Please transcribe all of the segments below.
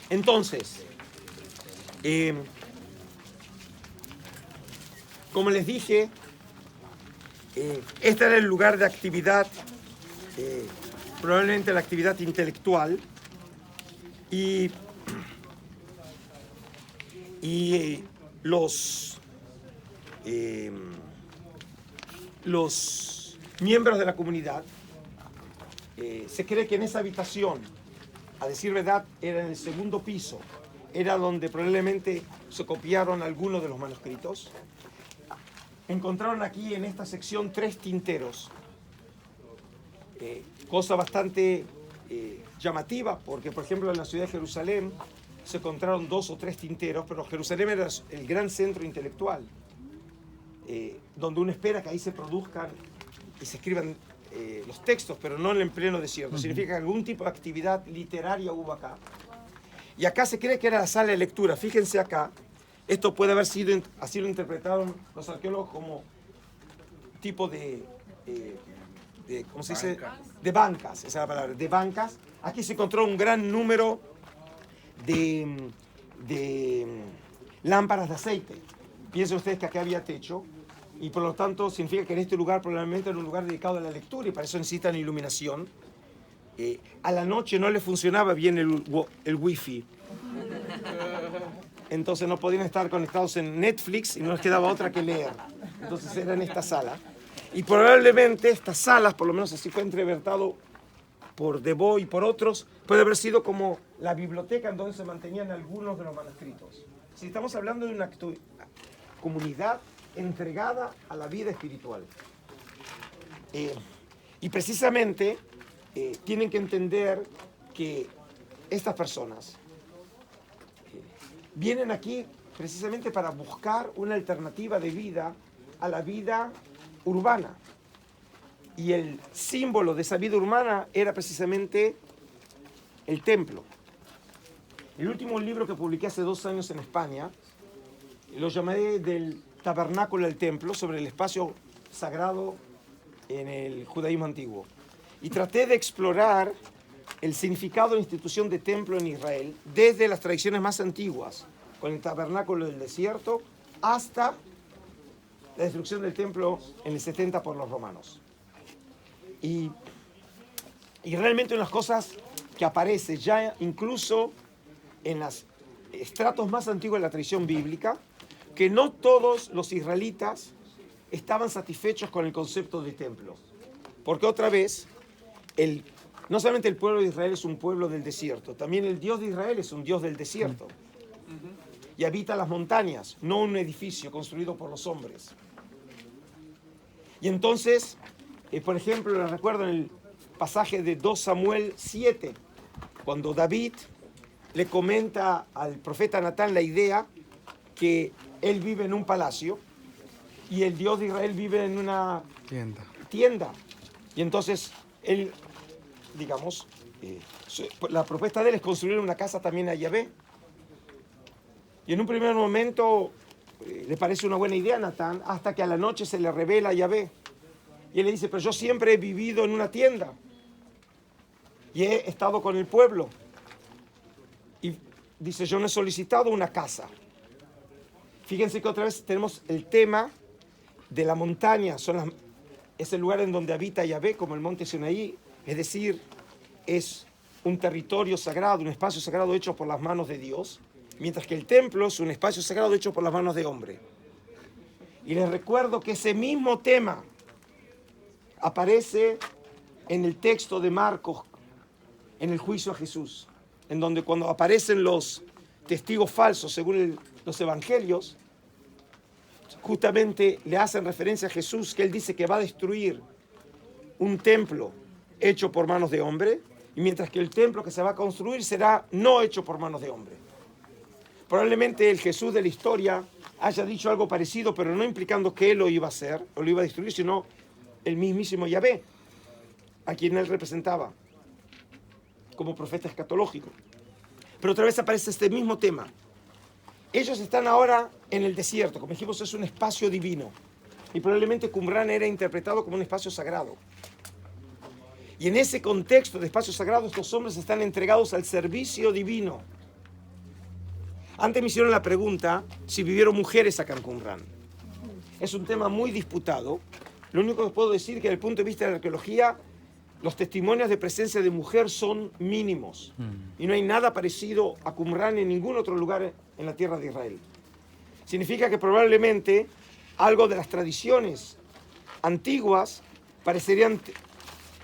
Entonces, como les dije, este era el lugar de actividad, probablemente la actividad intelectual, y los miembros de la comunidad, se cree que en esa habitación, a decir verdad, era en el segundo piso, era donde probablemente se copiaron algunos de los manuscritos. Encontraron aquí en esta sección 3 tinteros, cosa bastante llamativa, porque por ejemplo en la ciudad de Jerusalén se encontraron 2 o 3 tinteros, pero Jerusalén era el gran centro intelectual, donde uno espera que ahí se produzcan y se escriban los textos, pero no en el pleno desierto. Significa que algún tipo de actividad literaria hubo acá. Y acá se cree que era la sala de lectura. Fíjense acá, esto puede haber sido, así lo interpretaron los arqueólogos, como tipo ¿cómo se dice? De bancas, esa es la palabra, de bancas. Aquí se encontró un gran número de lámparas de aceite. Piensen ustedes que acá había techo, y por lo tanto significa que en este lugar probablemente era un lugar dedicado a la lectura, y para eso necesitan iluminación. A la noche no le funcionaba bien el wifi, entonces no podían estar conectados en Netflix y no les quedaba otra que leer. Entonces era en esta sala, y probablemente estas salas, por lo menos así fue entrevertado por Debo y por otros, puede haber sido como la biblioteca en donde se mantenían algunos de los manuscritos. Si estamos hablando de una comunidad entregada a la vida espiritual. Y precisamente tienen que entender que estas personas vienen aquí precisamente para buscar una alternativa de vida a la vida urbana. Y el símbolo de esa vida urbana era precisamente el templo. El último libro que publiqué hace 2 años en España, lo llamé del tabernáculo al templo, sobre el espacio sagrado en el judaísmo antiguo. Y traté de explorar el significado de la institución de templo en Israel desde las tradiciones más antiguas, con el tabernáculo del desierto, hasta la destrucción del templo en el 70 por los romanos. Y realmente una de las cosas que aparece ya incluso en los estratos más antiguos de la tradición bíblica, que no todos los israelitas estaban satisfechos con el concepto de templo. Porque otra vez, no solamente el pueblo de Israel es un pueblo del desierto, también el Dios de Israel es un Dios del desierto. Y habita las montañas, no un edificio construido por los hombres. Y entonces, por ejemplo, les recuerdo en el pasaje de 2 Samuel 7, cuando David le comenta al profeta Natán la idea que él vive en un palacio y el Dios de Israel vive en una tienda. Y entonces él, digamos, la propuesta de él es construir una casa también a Yahvé. Y en un primer momento le parece una buena idea a Natán, hasta que a la noche se le revela a Yahvé. Y él le dice, pero yo siempre he vivido en una tienda y he estado con el pueblo. Y dice, yo no he solicitado una casa. Fíjense que otra vez tenemos el tema de la montaña. Es el lugar en donde habita Yahvé, como el monte Sinaí. Es decir, es un territorio sagrado, un espacio sagrado hecho por las manos de Dios, mientras que el templo es un espacio sagrado hecho por las manos de hombre. Y les recuerdo que ese mismo tema aparece en el texto de Marcos, en el juicio a Jesús, en donde cuando aparecen los testigos falsos según los evangelios, justamente le hacen referencia a Jesús, que él dice que va a destruir un templo hecho por manos de hombre, y mientras que el templo que se va a construir será no hecho por manos de hombre. Probablemente el Jesús de la historia haya dicho algo parecido, pero no implicando que él lo iba a hacer, o lo iba a destruir, sino el mismísimo Yahvé, a quien él representaba como profeta escatológico. Pero otra vez aparece este mismo tema. Ellos están ahora en el desierto, como dijimos, es un espacio divino. Y probablemente Qumran era interpretado como un espacio sagrado. Y en ese contexto de espacio sagrado, estos hombres están entregados al servicio divino. Antes me hicieron la pregunta si vivieron mujeres acá en Qumran. Es un tema muy disputado. Lo único que puedo decir es que desde el punto de vista de la arqueología, los testimonios de presencia de mujer son mínimos. Y no hay nada parecido a Qumran en ningún otro lugar en la tierra de Israel. Significa que probablemente algo de las tradiciones antiguas parecerían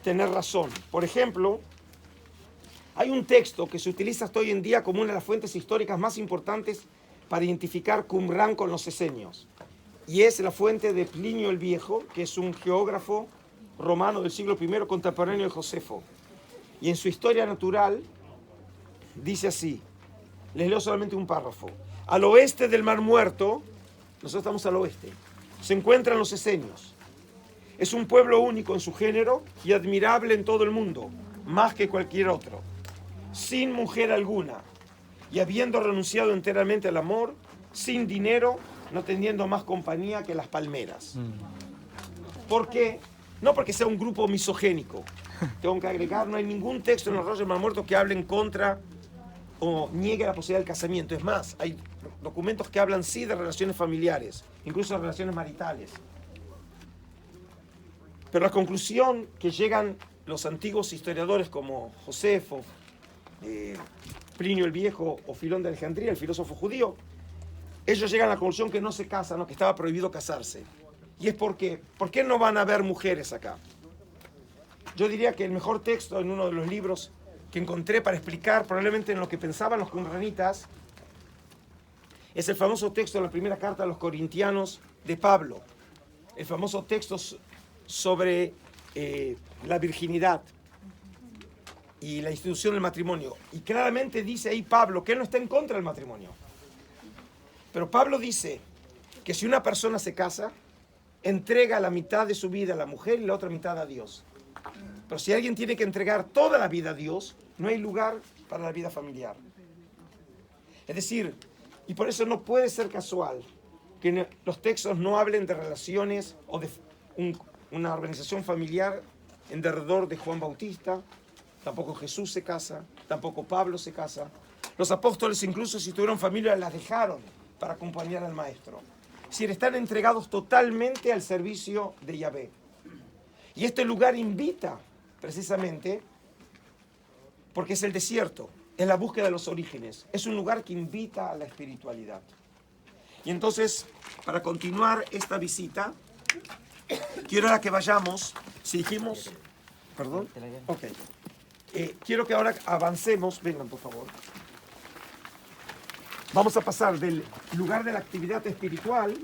tener razón. Por ejemplo, hay un texto que se utiliza hasta hoy en día como una de las fuentes históricas más importantes para identificar Qumran con los esenios. Y es la fuente de Plinio el Viejo, que es un geógrafo romano del siglo I contemporáneo de Josefo. Y en su Historia Natural dice así, les leo solamente un párrafo. Al oeste del Mar Muerto, nosotros estamos al oeste, se encuentran los esenios. Es un pueblo único en su género y admirable en todo el mundo, más que cualquier otro. Sin mujer alguna y habiendo renunciado enteramente al amor, sin dinero, no teniendo más compañía que las palmeras. ¿Por qué? No porque sea un grupo misogénico. Tengo que agregar, no hay ningún texto en los rollos del Mar Muerto que hable en contra o niegue la posibilidad del casamiento. Es más, hay documentos que hablan sí de relaciones familiares, incluso de relaciones maritales. Pero la conclusión que llegan los antiguos historiadores como Josefo, Plinio el Viejo o Filón de Alejandría, el filósofo judío, ellos llegan a la conclusión que no se casan, ¿no? Que estaba prohibido casarse. Y es porque, ¿por qué no van a haber mujeres acá? Yo diría que el mejor texto en uno de los libros que encontré para explicar probablemente en lo que pensaban los qumranitas es el famoso texto de la primera carta a los Corintianos de Pablo, el famoso texto sobre la virginidad y la institución del matrimonio. Y claramente dice ahí Pablo que él no está en contra del matrimonio. Pero Pablo dice que si una persona se casa, entrega la mitad de su vida a la mujer y la otra mitad a Dios. Pero si alguien tiene que entregar toda la vida a Dios, no hay lugar para la vida familiar. Es decir, y por eso no puede ser casual que los textos no hablen de relaciones o de una organización familiar en derredor de Juan Bautista. Tampoco Jesús se casa, tampoco Pablo se casa. Los apóstoles, incluso si tuvieron familia, las dejaron para acompañar al maestro. Es decir, están entregados totalmente al servicio de Yahvé. Y este lugar invita, precisamente, porque es el desierto, es la búsqueda de los orígenes. Es un lugar que invita a la espiritualidad. Y entonces, para continuar esta visita, quiero ahora que vayamos, si dijimos... ¿Perdón? Ok. Quiero que ahora avancemos, vengan por favor. Vamos a pasar del lugar de la actividad espiritual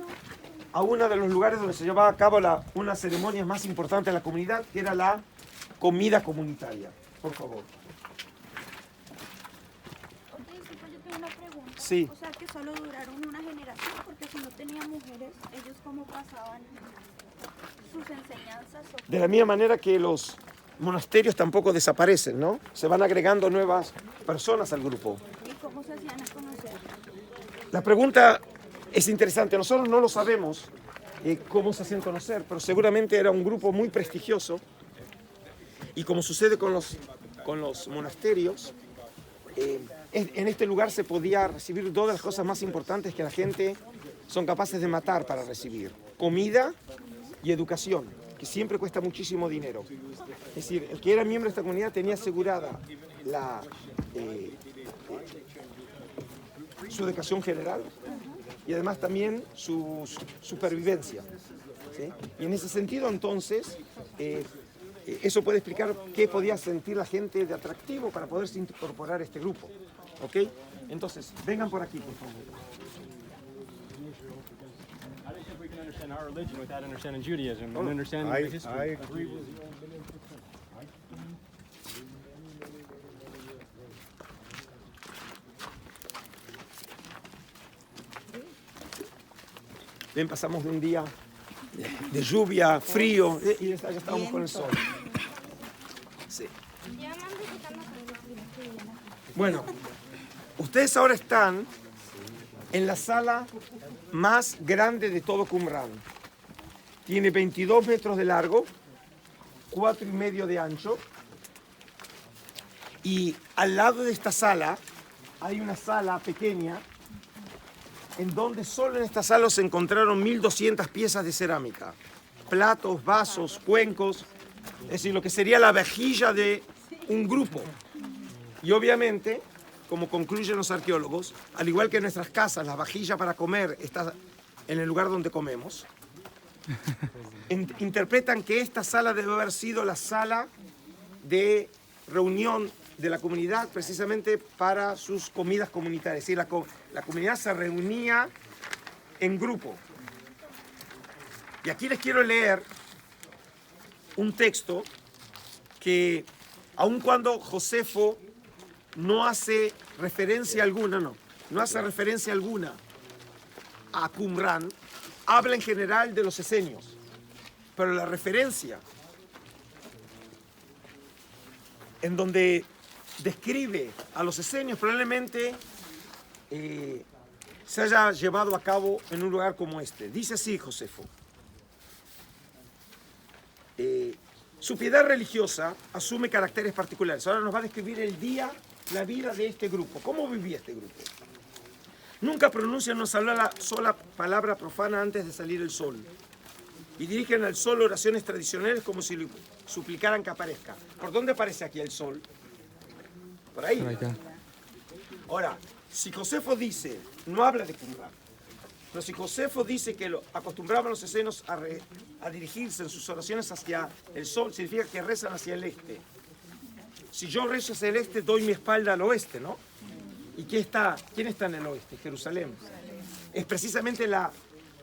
a uno de los lugares donde se llevaba a cabo una de las ceremonias más importantes de la comunidad, que era la comida comunitaria. Por favor. Oye, disculpa, yo tengo una pregunta. Sí. O sea, que solo duraron una generación, porque si no tenían mujeres, ellos cómo pasaban sus enseñanzas. De la misma manera que los monasterios tampoco desaparecen, ¿no? Se van agregando nuevas personas al grupo. ¿Y cómo se hacían a conocer? La pregunta es interesante. Nosotros no lo sabemos cómo se hacían conocer, pero seguramente era un grupo muy prestigioso. Y como sucede con los monasterios, en este lugar se podía recibir dos de las cosas más importantes que la gente son capaces de matar para recibir: comida y educación, que siempre cuesta muchísimo dinero. Es decir, el que era miembro de esta comunidad tenía asegurada su educación general y además también su supervivencia, ¿sí? Y en ese sentido, entonces, eso puede explicar qué podía sentir la gente de atractivo para poderse incorporar a este grupo. ¿Ok? Entonces, vengan por aquí, por favor. I don't think we can understand our religion without understanding Judaism and understanding the history. I agree with you. Ven, pasamos de un día de lluvia, frío, y ya estamos con el sol. Sí. Bueno, ustedes ahora están en la sala más grande de todo Qumran. Tiene 22 metros de largo, 4,5 de ancho. Y al lado de esta sala hay una sala pequeña en donde solo en esta sala se encontraron 1200 piezas de cerámica, platos, vasos, cuencos, es decir, lo que sería la vajilla de un grupo. Y obviamente, como concluyen los arqueólogos, al igual que en nuestras casas, la vajilla para comer está en el lugar donde comemos, interpretan que esta sala debe haber sido la sala de reunión de la comunidad precisamente para sus comidas comunitarias. Es decir, la comunidad se reunía en grupo. Y aquí les quiero leer un texto que, aun cuando Josefo no hace referencia alguna, no hace referencia alguna a Qumrán, habla en general de los esenios, pero la referencia en donde describe a los esenios probablemente se haya llevado a cabo en un lugar como este. Dice así Josefo: su piedad religiosa asume caracteres particulares. Ahora nos va a describir el día, la vida de este grupo. ¿Cómo vivía este grupo? Nunca pronuncian una sola palabra profana antes de salir el sol. Y dirigen al sol oraciones tradicionales como si le suplicaran que aparezca. ¿Por dónde aparece aquí el sol? Por ahí. Por acá. Ahora, si Josefo dice, no habla de Qumrán, pero si Josefo dice que acostumbraban los esenios a dirigirse en sus oraciones hacia el sol, significa que rezan hacia el este. Si yo rezo hacia el este, doy mi espalda al oeste, ¿no? ¿Y quién está en el oeste? Jerusalén. Es precisamente la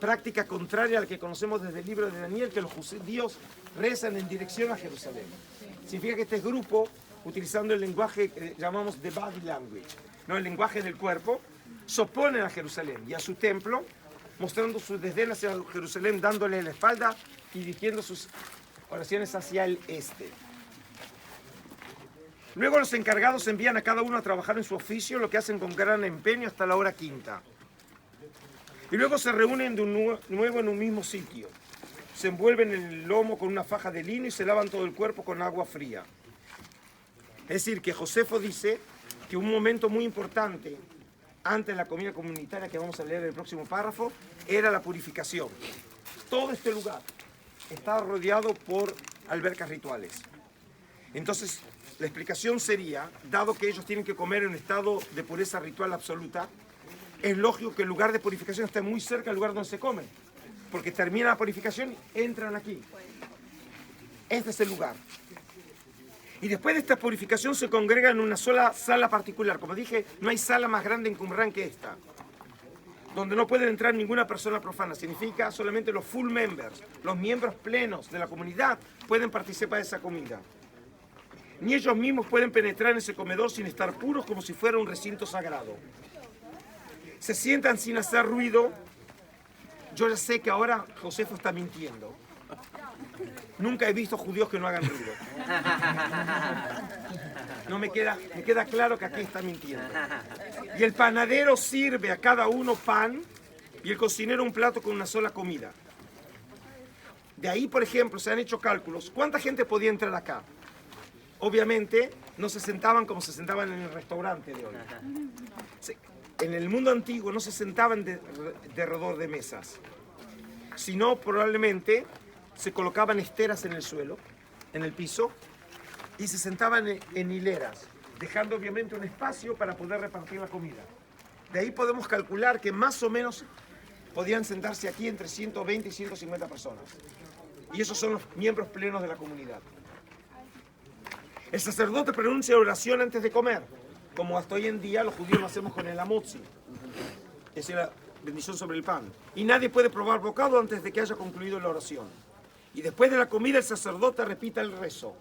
práctica contraria a la que conocemos desde el libro de Daniel, que los judíos rezan en dirección a Jerusalén. Significa que este grupo, utilizando el lenguaje que llamamos the body language, ¿no? El lenguaje del cuerpo, se oponen a Jerusalén y a su templo, mostrando su desdén hacia Jerusalén, dándole la espalda y dirigiendo sus oraciones hacia el este. Luego los encargados envían a cada uno a trabajar en su oficio, lo que hacen con gran empeño hasta la hora quinta. Y luego se reúnen de nuevo en un mismo sitio. Se envuelven el lomo con una faja de lino y se lavan todo el cuerpo con agua fría. Es decir, que Josefo dice que un momento muy importante antes de la comida comunitaria que vamos a leer en el próximo párrafo era la purificación. Todo este lugar está rodeado por albercas rituales. Entonces, la explicación sería, dado que ellos tienen que comer en un estado de pureza ritual absoluta, es lógico que el lugar de purificación esté muy cerca del lugar donde se come, porque termina la purificación y entran aquí. Este es el lugar. Y después de esta purificación se congregan en una sola sala particular. Como dije, no hay sala más grande en Qumrán que esta, donde no puede entrar ninguna persona profana. Significa solamente los full members, los miembros plenos de la comunidad pueden participar de esa comida. Ni ellos mismos pueden penetrar en ese comedor sin estar puros, como si fuera un recinto sagrado. Se sientan sin hacer ruido. Yo ya sé que ahora Josefo está mintiendo. Nunca he visto judíos que no hagan ruido. No me queda claro que aquí está mintiendo. Y el panadero sirve a cada uno pan y el cocinero un plato con una sola comida. De ahí, por ejemplo, se han hecho cálculos. ¿Cuánta gente podía entrar acá? Obviamente no se sentaban como se sentaban en el restaurante de hoy. En el mundo antiguo no se sentaban de alrededor de mesas, sino probablemente se colocaban esteras en el suelo, en el piso, y se sentaban en hileras, dejando obviamente un espacio para poder repartir la comida. De ahí podemos calcular que más o menos podían sentarse aquí entre 120 y 150 personas. Y esos son los miembros plenos de la comunidad. El sacerdote pronuncia oración antes de comer, como hasta hoy en día los judíos lo hacemos con el amotzi, es decir, la bendición sobre el pan. Y nadie puede probar bocado antes de que haya concluido la oración. Y después de la comida el sacerdote repita el rezo.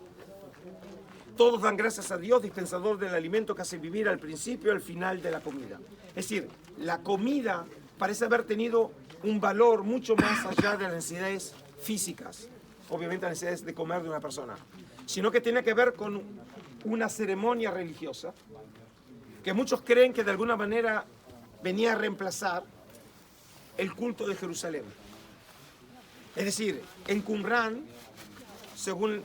Todos dan gracias a Dios, dispensador del alimento que hace vivir al principio y al final de la comida. Es decir, la comida parece haber tenido un valor mucho más allá de las necesidades físicas, obviamente las necesidades de comer de una persona, sino que tiene que ver con una ceremonia religiosa que muchos creen que de alguna manera venía a reemplazar el culto de Jerusalén. Es decir, en Qumrán, según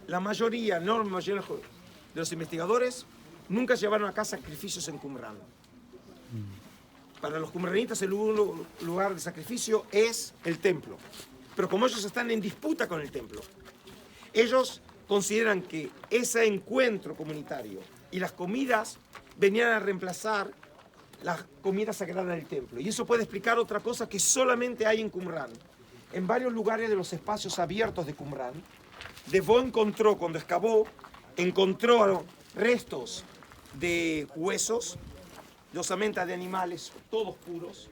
la mayoría, enorme mayoría de los investigadores, nunca llevaron a casa sacrificios en Qumrán. para los qumranitas el lugar de sacrificio es el templo. Pero como ellos están en disputa con el templo, ellos consideran que ese encuentro comunitario y las comidas venían a reemplazar las comidas sagradas del templo. Y eso puede explicar otra cosa que solamente hay en Qumrán. En varios lugares de los espacios abiertos de Qumrán, Devó encontró, cuando excavó, encontró restos de huesos, de osamentas de animales, todos puros,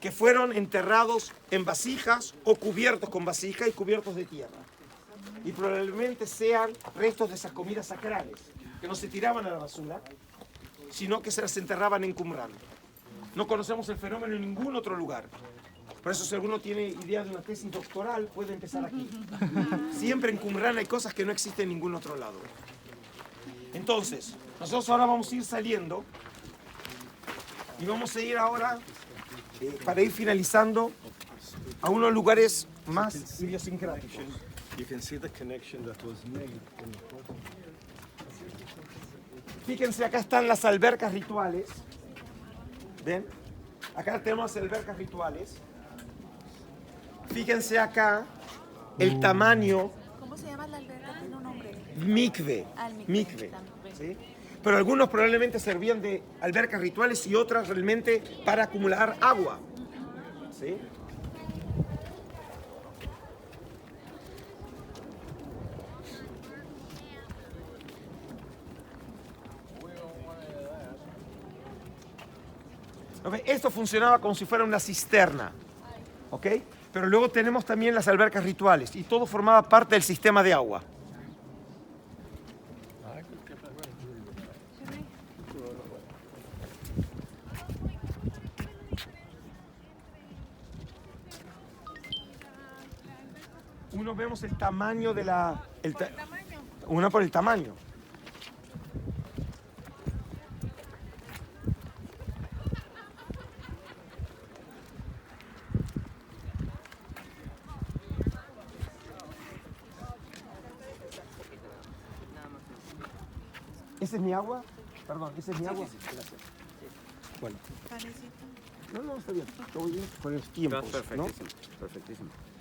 que fueron enterrados en vasijas o cubiertos con vasijas y cubiertos de tierra. Y probablemente sean restos de esas comidas sacrales, que no se tiraban a la basura, sino que se las enterraban en Qumrán. No conocemos el fenómeno en ningún otro lugar. Por eso, si alguno tiene idea de una tesis doctoral, puede empezar aquí. Siempre en Qumrán hay cosas que no existen en ningún otro lado. Entonces, nosotros ahora vamos a ir saliendo y vamos a ir ahora, para ir finalizando, a unos lugares más idiosincráticos. You can see the connection that was made in the photo. Fíjense, acá están las albercas rituales. ¿Ven? Acá tenemos las albercas rituales. Fíjense acá el tamaño. ¿Cómo se llama la alberca? Tiene un nombre. Mikve. Al Mikve. ¿Sí? Pero algunos probablemente servían de albercas rituales y otras realmente para acumular agua. ¿Sí? Esto funcionaba como si fuera una cisterna, ¿ok? Pero luego tenemos también las albercas rituales y todo formaba parte del sistema de agua. Uno vemos el tamaño de la... Uno por el tamaño. ¿Ese es mi agua? Perdón, ¿ese es mi agua? Gracias. Bueno. No, está bien. Todo bien con los tiempos, Perfectísimo, ¿no? perfectísimo.